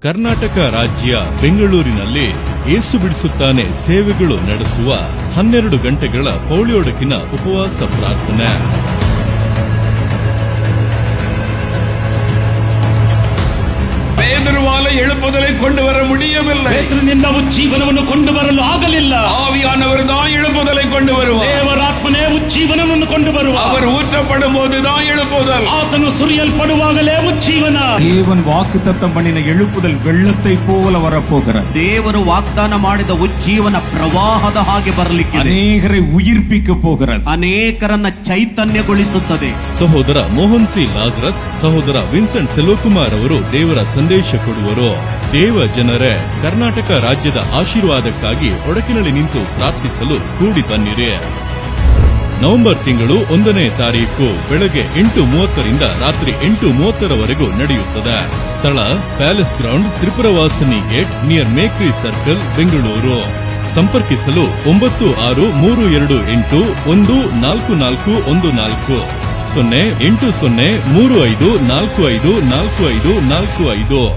ಕರ್ನಾಟಕ ರಾಜ್ಯ ಬೆಂಗಳೂರಿನಲ್ಲಿ ಏಸು ಬಿಡಿಸುತ್ತಾನೆ ಸೇವೆಗಳು ನಡೆಸುವ 12 ಗಂಟೆಗಳ ಪೌಳಿಯೊಡಕಿನ ಉಪವಾಸ ಪ್ರಾರ್ಥನೆ. பேதுருவால எழுப்புதலை கொண்டு வர முடியவில்லை. பேதுருவிನಿಂದ ಉಜ್ಜೀವನವನ್ನು ಕೊಂಡು ಬರಲು ಆಗಲಿಲ್ಲ. ஆவியானவர் தான் எழுப்புதலை கொண்டு வருவார். ದೇವರಾತ್ಮನೇ ಉಜ್ಜೀವನವನ್ನು ಕೊಂಡು ಬರುವ. அவர் ஊற்றப்படும் போதுதான் எழுப்புதல். ಆತನು ಸುರಿಯಲ್ಪಡುವಾಗಲೇ ಉಜ್ಜೀವನ. தேவன் வாக்குத்தத்தம் பண்ணின எழுப்புதல் வெள்ளத்தை போல வரப்போகிறது. ದೇವರು ವಾಗ್ದಾನ ಮಾಡಿದ ಉಜ್ಜೀವನ ಪ್ರವಾಹದ ಹಾಗೆ ಬರಲಿಕ್ಕೆ ಅನೇಕரை ಉಯಿರ್ಪಿக்க போகிறது. ಅನೇಕರನ್ನ ಚೈತನ್ಯಗೊಳಿಸುತ್ತದೆ. ಸಹೋದರ ಮೋಹನ್ ಸಿ ಲಾಜರಸ್, ಸಹೋದರ ವಿನ್ಸೆಂಟ್ ಸೆಲೋಕುಮಾರ್ ಅವರು ದೇವರ ಸಂದೇಶ ಕೊಡುವರು. ದೇವ ಜನರೇ, ಕರ್ನಾಟಕ ರಾಜ್ಯದ ಆಶೀರ್ವಾದಕ್ಕಾಗಿ ಒಡಕಿನಲ್ಲಿ ನಿಂತು ಪ್ರಾರ್ಥಿಸಲು ಕೂಡಿ ಬನ್ನಿರಿ. ನವೆಂಬರ್ ತಿಂಗಳು 1ನೇ ತಾರೀಕು ಬೆಳಗ್ಗೆ 8:30 ರಾತ್ರಿ 8:30 ನಡೆಯುತ್ತದೆ. ಸ್ಥಳ palace ground, Tripuravasini gate, near Mekhri circle, Bengaluru. ಸಂಪರ್ಕಿಸಲು 9638144414 080354544545.